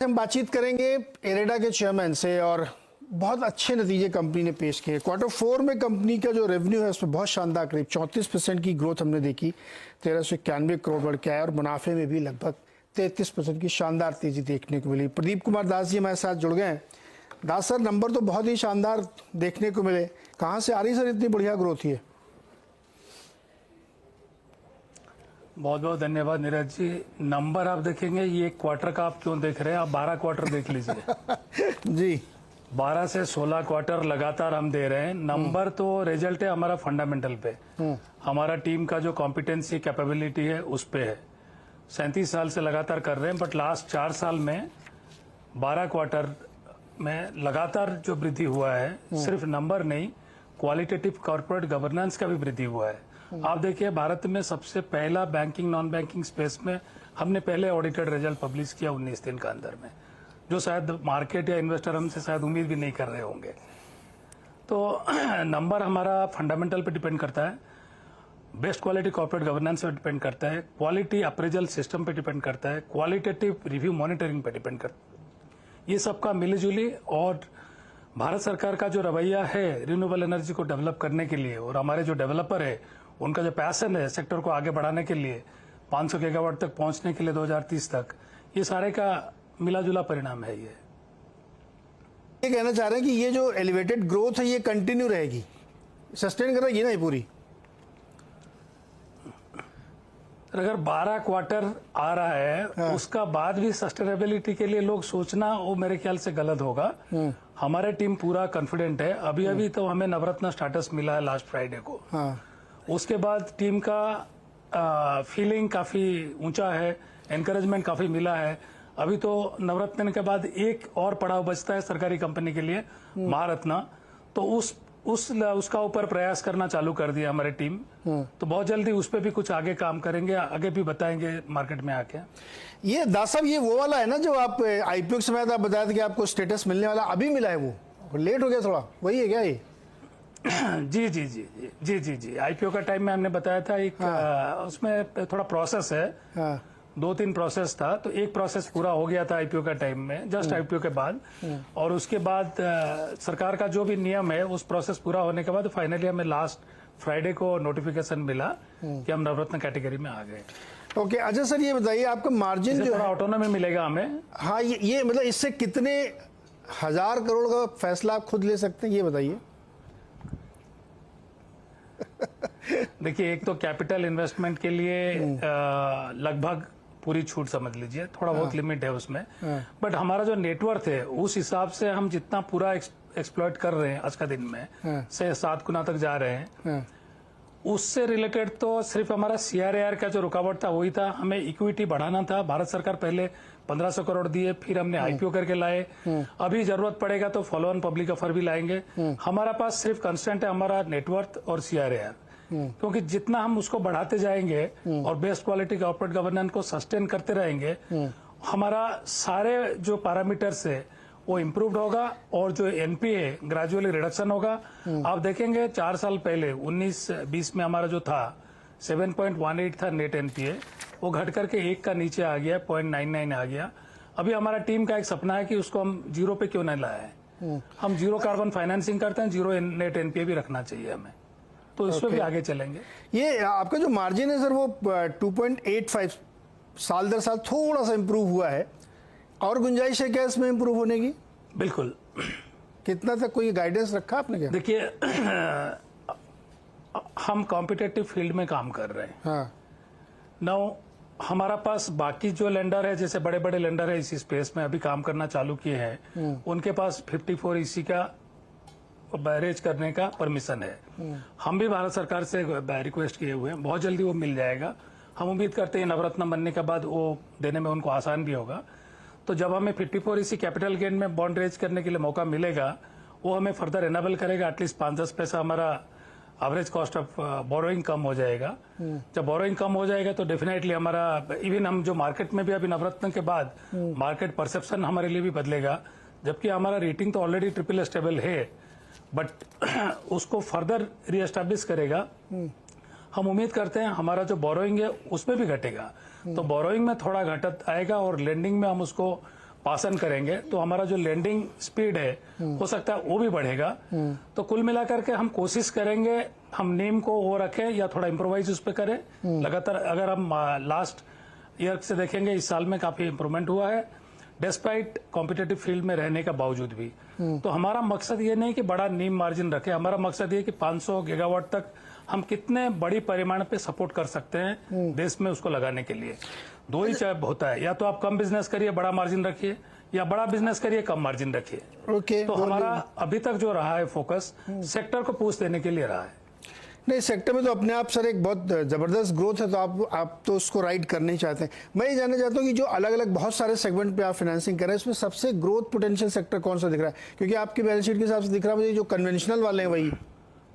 हम बातचीत करेंगे इरेडा के चेयरमैन से और बहुत अच्छे नतीजे कंपनी ने पेश किए। क्वार्टर 4 में कंपनी का जो रेवेन्यू है उसमें बहुत शानदार करीब 34% की ग्रोथ हमने देखी, 1391 करोड़ बढ़ के आया और मुनाफे में भी लगभग 33% की शानदार तेजी देखने को मिली। प्रदीप कुमार दास जी हमारे साथ जुड़ गए हैं। दास सर, नंबर तो बहुत ही शानदार देखने को मिले, कहाँ से आ रही सर इतनी बढ़िया ग्रोथ है? बहुत बहुत धन्यवाद नीरज जी। नंबर आप देखेंगे, ये क्वार्टर का आप क्यों देख रहे हैं, आप 12 क्वार्टर देख लीजिए। जी, 12 से 16 क्वार्टर लगातार हम दे रहे हैं। नंबर तो रिजल्ट है हमारा फंडामेंटल पे, हमारा टीम का जो कॉम्पिटेंसी कैपेबिलिटी है उस पे है। 37 साल से लगातार कर रहे हैं, बट लास्ट 4 साल में 12 क्वार्टर में लगातार जो वृद्धि हुआ है, सिर्फ नंबर नहीं, क्वालिटेटिव कॉर्पोरेट गवर्नेंस का भी वृद्धि हुआ है। आप देखिए, भारत में सबसे पहला बैंकिंग नॉन बैंकिंग स्पेस में हमने पहले ऑडिटेड रिजल्ट पब्लिश किया 19 दिन का अंदर में, जो शायद मार्केट या इन्वेस्टर हमसे शायद उम्मीद भी नहीं कर रहे होंगे। तो नंबर हमारा फंडामेंटल पे डिपेंड करता है, बेस्ट क्वालिटी कॉर्पोरेट गवर्नेंस पे डिपेंड करता है, क्वालिटी अप्रेजल सिस्टम पे डिपेंड करता है, क्वालिटेटिव रिव्यू मॉनिटरिंग पे डिपेंड करता है। ये सबका मिलीजुली और भारत सरकार का जो रवैया है रिन्यूएबल एनर्जी को डेवलप करने के लिए, और हमारे जो डेवलपर है उनका जो पैशन है सेक्टर को आगे बढ़ाने के लिए, 500 गीगावाट तक पहुंचने के लिए 2030 तक, ये सारे का मिलाजुला परिणाम है। ये कहना चाह रहे हैं कि ये जो एलिवेटेड ग्रोथ है ये कंटिन्यू रहेगी, सस्टेन करेगी ना ये पूरी? अगर 12 क्वार्टर आ रहा है, उसका बाद भी सस्टेनेबिलिटी के लिए लोग सोचना वो मेरे ख्याल से गलत होगा। हमारे टीम पूरा कॉन्फिडेंट है। अभी तो हमें नवरत्न स्टेटस मिला है लास्ट फ्राइडे को। उसके बाद टीम का फीलिंग काफी ऊंचा है, एनकरेजमेंट काफी मिला है। अभी तो नवरत्न के बाद एक और पड़ाव बचता है सरकारी कंपनी के लिए, महारत्न। तो उसका ऊपर प्रयास करना चालू कर दिया हमारी टीम। तो बहुत जल्दी उस पर भी कुछ आगे काम करेंगे, आगे भी बताएंगे मार्केट में आके। ये दास साहब, ये वो वाला है ना जो आप आईपीओ के समय आप बताया था कि आपको स्टेटस मिलने वाला, अभी मिला है, वो लेट हो गया थोड़ा, वही है क्या ये? जी जी जी जी जी जी आईपीओ का टाइम में हमने बताया था, एक उसमें थोड़ा प्रोसेस है, 2-3 प्रोसेस था। तो एक प्रोसेस पूरा हो गया था आईपीओ का टाइम में, जस्ट आईपीओ के बाद। और उसके बाद सरकार का जो भी नियम है उस प्रोसेस पूरा होने के बाद फाइनली हमें लास्ट फ्राइडे को नोटिफिकेशन मिला कि हम नवरत्न कैटेगरी में आ गए। ओके, अच्छा सर, ये बताइए आपका मार्जिन जो थोड़ा ऑटोनॉमी मिलेगा हमें। हाँ, ये मतलब इससे कितने 1000 करोड़ का फैसला आप खुद ले सकते हैं, ये बताइए। देखिए, एक तो कैपिटल इन्वेस्टमेंट के लिए लगभग पूरी छूट समझ लीजिए, थोड़ा बहुत लिमिट है उसमें। बट हमारा जो नेटवर्थ है उस हिसाब से हम जितना पूरा एक्सप्लॉइट कर रहे हैं आज का दिन में से 7 गुना तक जा रहे हैं। उससे रिलेटेड तो सिर्फ हमारा CRAR का जो रुकावट था वही था, हमें इक्विटी बढ़ाना था। भारत सरकार पहले 1500 करोड़ दिए, फिर हमने आईपीओ करके लाए। अभी जरूरत पड़ेगा तो फॉलो ऑन पब्लिक ऑफर भी लाएंगे। हमारा पास सिर्फ कंस्टेंट है हमारा नेटवर्थ और CRAR, क्योंकि जितना हम उसको बढ़ाते जाएंगे और बेस्ट क्वालिटी कॉर्पोरेट गवर्नेंस को सस्टेन करते रहेंगे, हमारा सारे जो पैरामीटर्स है वो इम्प्रूव्ड होगा और जो एनपीए ग्रेजुअली रिडक्शन होगा। आप देखेंगे 4 साल पहले 19-20 में हमारा जो था 7.18 था नेट एनपीए, वो घट करके 1 का नीचे आ गया, 0.99 आ गया। अभी हमारा टीम का एक सपना है कि उसको हम 0 पे क्यों नहीं लाए। हम 0 कार्बन फाइनेंसिंग करते हैं, 0 नेट एनपीए भी रखना चाहिए हमें, तो इस पे भी आगे चलेंगे। ये आपका जो मार्जिन है सर वो 2.85 साल दर साल थोड़ा सा इम्प्रूव हुआ है, और गुंजाइश है क्या इसमें इम्प्रूव होने की? बिल्कुल। कितना तक कोई गाइडेंस रखा आपने क्या? देखिए, हम कॉम्पिटेटिव फील्ड में काम कर रहे हैं। नाउ हमारा पास बाकी जो लेंडर है, जैसे बड़े बड़े लेंडर है इसी स्पेस में अभी काम करना चालू किए हैं, उनके पास 54 EC का बैरेज करने का परमिशन है। हम भी भारत सरकार से रिक्वेस्ट किए हुए हैं, बहुत जल्दी वो मिल जाएगा। हम उम्मीद करते हैं नवरत्न बनने के बाद वो देने में उनको आसान भी होगा। तो जब हमें 54 EC कैपिटल गेन में बॉन्ड रेज करने के लिए मौका मिलेगा, वो हमें फर्दर एनेबल करेगा। एटलीस्ट 5-10 पैसा हमारा एवरेज कॉस्ट ऑफ बोरोइंग कम हो जाएगा। जब बोरोइंग कम हो जाएगा तो डेफिनेटली हमारा इवन हम जो मार्केट में भी अभी नवरत्न के बाद मार्केट परसेप्शन हमारे लिए भी बदलेगा। जबकि हमारा रेटिंग तो ऑलरेडी ट्रिपल स्टेबल है, बट उसको फर्दर रीएस्टैब्लिश करेगा। हम उम्मीद करते हैं हमारा जो बोरोइंग है उसमें भी घटेगा, तो बोरोइंग में थोड़ा घटत आएगा और लेंडिंग में हम उसको पासन करेंगे तो हमारा जो लेंडिंग स्पीड है हो सकता है वो भी बढ़ेगा। तो कुल मिलाकर के हम कोशिश करेंगे हम नीम को वो रखें या थोड़ा इम्प्रोवाइज उस पर करें लगातार। अगर हम लास्ट ईयर से देखेंगे इस साल में काफी इम्प्रूवमेंट हुआ है डिस्पाइट कॉम्पिटेटिव फील्ड में रहने का बावजूद भी। तो हमारा मकसद ये नहीं कि बड़ा नीम मार्जिन रखे, हमारा मकसद ये कि 500 गीगावाट तक हम कितने बड़ी परिमाण पे सपोर्ट कर सकते हैं देश में उसको लगाने के लिए। दो ही चाहे होता है, या तो आप कम बिजनेस करिए बड़ा मार्जिन रखिए, या बड़ा बिजनेस करिए कम मार्जिन रखिए। ओके, तो हमारा अभी तक जो रहा है फोकस सेक्टर को पूछ देने के लिए रहा है। नहीं, सेक्टर में तो अपने आप सर एक बहुत जबरदस्त ग्रोथ है, तो आप तो उसको राइड करना ही चाहते हैं। मैं ये जानना चाहता हूँ कि जो अलग अलग बहुत सारे सेगमेंट पे आप फाइनेंसिंग कर रहे हैं, इसमें सबसे ग्रोथ पोटेंशियल सेक्टर कौन सा दिख रहा है? क्योंकि आपकी बैलेंस शीट के हिसाब से दिख रहा है मुझे जो कन्वेंशनल वाले हैं वही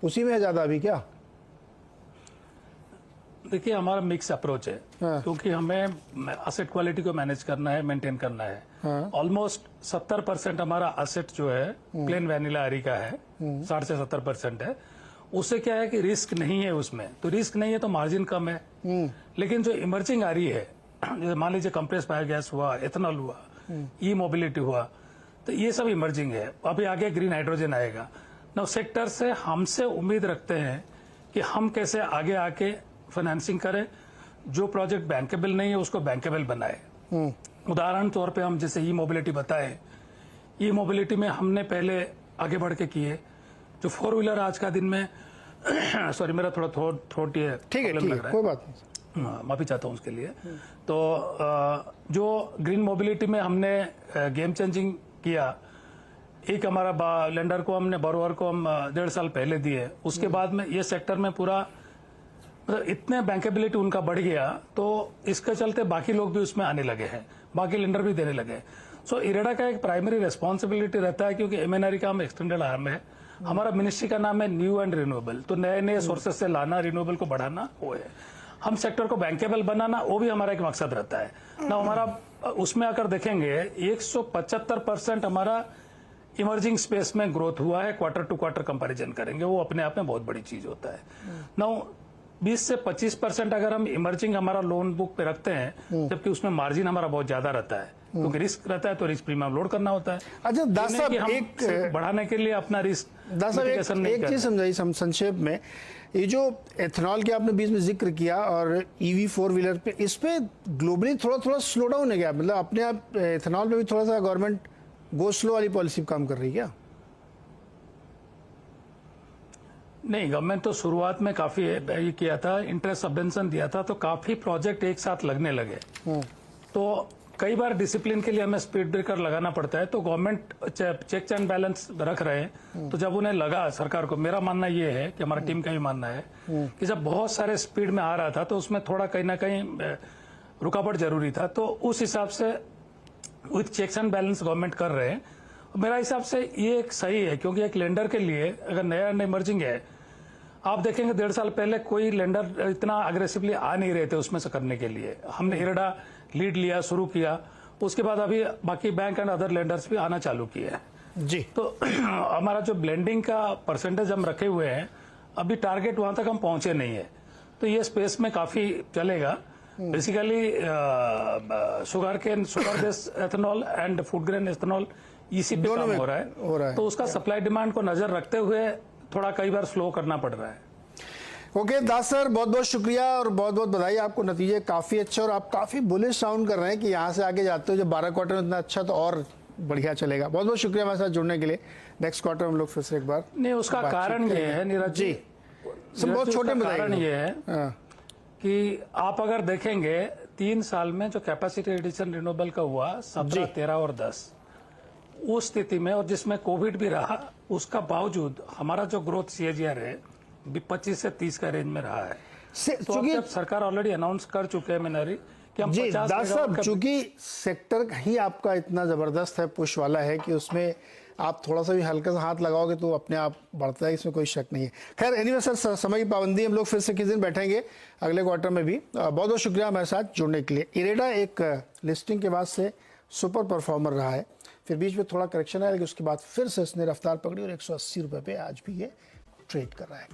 उसी में है ज्यादा अभी क्या? देखिए हमारा मिक्स अप्रोच है। हाँ। क्योंकि हमें असेट क्वालिटी को मैनेज करना है, मेंटेन करना है। हाँ। ऑलमोस्ट 70% हमारा असेट जो है प्लेन वैनिला आरी का है, 60 से 70% है। उससे क्या है कि रिस्क नहीं है उसमें, तो रिस्क नहीं है तो मार्जिन कम है। लेकिन जो इमर्जिंग आ रही है, जैसे मान लीजिए कंप्रेस बायोगैस हुआ, एथेनॉल हुआ, ई मोबिलिटी हुआ, तो ये सब इमर्जिंग है। अभी आगे ग्रीन हाइड्रोजन आएगा। नौ सेक्टर से हमसे उम्मीद रखते हैं कि हम कैसे आगे आके फाइनेंसिंग करें, जो प्रोजेक्ट बैंकेबल नहीं है उसको बैंकेबल बनाए। उदाहरण तौर पे हम जैसे ई मोबिलिटी बताए, ई मोबिलिटी में हमने पहले आगे बढ़ के किए जो 4 व्हीलर आज का दिन में सॉरी मेरा थोड़ा थ्रोट ये ठीक है, कोई बात नहीं, माफी चाहता हूँ उसके लिए। तो जो ग्रीन मोबिलिटी में हमने गेम चेंजिंग किया, एक हमारा लेंडर को हमने बोरोवर को हम 1.5 साल पहले दिए, उसके बाद में ये सेक्टर में पूरा मतलब इतने बैंकेबिलिटी उनका बढ़ गया, तो इसके चलते बाकी लोग भी उसमें आने लगे हैं, बाकी लेंडर भी देने लगे। सो इरेडा का एक प्राइमरी रेस्पॉन्सिबिलिटी रहता है, क्योंकि एमएनआरई का हम एक्सटेंडेड आर्म है, हमारा मिनिस्ट्री का नाम है न्यू एंड रिन्यूएबल, तो नए नए सोर्सेज से लाना, रिन्यूएबल को बढ़ाना वो है। हम सेक्टर को बैंकेबल बनाना वो भी हमारा एक मकसद रहता है ना। हमारा उसमें अगर देखेंगे 175% हमारा इमर्जिंग स्पेस में ग्रोथ हुआ है, क्वार्टर टू क्वार्टर कंपैरिजन करेंगे, वो अपने आप में बहुत बड़ी चीज होता है ना। 20 से 25% अगर हम इमर्जिंग हमारा लोन बुक पे रखते हैं, जबकि उसमें मार्जिन हमारा बहुत ज्यादा रहता है, क्योंकि रिस्क रहता है तो रिस्क प्रीमियम लोड करना होता है। अच्छा दास साहब, एक बढ़ाने के लिए अपना रिस्क दास साहब एक चीज समझाइए संक्षेप में, ये जो एथेनॉल के आपने बीच में जिक्र किया और ईवी 4 व्हीलर पे, इस पे ग्लोबली थोड़ा स्लो डाउन है क्या? मतलब अपने आप एथेनॉल पे भी थोड़ा सा गवर्नमेंट गो स्लो वाली पॉलिसी काम कर रही है क्या? नहीं, गवर्नमेंट तो शुरुआत में काफी ये किया था, इंटरेस्ट सब्वेंशन दिया था, तो काफी प्रोजेक्ट एक साथ लगने लगे। तो कई बार डिसिप्लिन के लिए हमें स्पीड ब्रेकर लगाना पड़ता है, तो गवर्नमेंट चेक एंड बैलेंस रख रहे हैं। तो जब उन्हें लगा, सरकार को, मेरा मानना ये है कि हमारा टीम का भी मानना है कि जब बहुत सारे स्पीड में आ रहा था तो उसमें थोड़ा कहीं ना कहीं रुकावट जरूरी था, तो उस हिसाब से with checks and balance government कर रहे हैं। मेरा हिसाब से ये एक सही है, क्योंकि एक लेंडर के लिए अगर नया इमर्जिंग है, आप देखेंगे 1.5 साल पहले कोई लेंडर इतना अग्रेसिवली आ नहीं रहे थे उसमें से करने के लिए। हमने इरेडा लीड लिया, शुरू किया, उसके बाद अभी बाकी बैंक एंड अदर लेंडर्स भी आना चालू किए हैं जी। तो हमारा जो ब्लेंडिंग का परसेंटेज हम रखे हुए हैं, अभी टारगेट वहां तक हम पहुंचे नहीं है, तो ये स्पेस में काफी चलेगा। Basically sugar based ethanol and food grain ethanol इसी पे काम हो रहा है, तो उसका सप्लाई डिमांड को नजर रखते हुए थोड़ा कई बार स्लो करना पड़ रहा है। ओके दास सर, बहुत बहुत शुक्रिया और बहुत बहुत बधाई आपको, नतीजे काफी अच्छे और आप काफी बुलिश साउंड कर रहे हैं कि यहाँ से आगे जाते हो जब 12 क्वार्टर में इतना अच्छा तो और बढ़िया चलेगा। बहुत बहुत शुक्रिया हमारे साथ जुड़ने के लिए। नेक्स्ट क्वार्टर हम लोग फिर से एक बार नहीं, उसका कारण ये है नीरज जी, बहुत छोटे कारण ये है कि आप अगर देखेंगे 3 साल में जो कैपेसिटी एडिशन रिन्यूएबल का हुआ 17, 13 और 10, उस स्थिति में और जिसमें कोविड भी रहा, उसका बावजूद हमारा जो ग्रोथ सीएजीआर है 25 से 30 का रेंज में रहा है। तो अब जब सरकार ऑलरेडी अनाउंस कर चुके हैं एमएनआरई कि हम 50 दास साहब, चूंकि सेक्टर ही आपका इतना जबरदस्त है, पुश वाला है कि उसमें आप थोड़ा सा भी हल्का सा हाथ लगाओगे तो अपने आप बढ़ता है, इसमें कोई शक नहीं है। खैर एनीवे सर, समय की पाबंदी, हम लोग फिर से किस दिन बैठेंगे अगले क्वार्टर में भी। बहुत बहुत शुक्रिया हमारे साथ जुड़ने के लिए। इरेडा एक लिस्टिंग के बाद से सुपर परफॉर्मर रहा है, फिर बीच में थोड़ा करेक्शन आया, लेकिन उसके बाद फिर से इसने रफ्तार पकड़ी और 180 रुपये पे आज भी ये ट्रेड कर रहा है।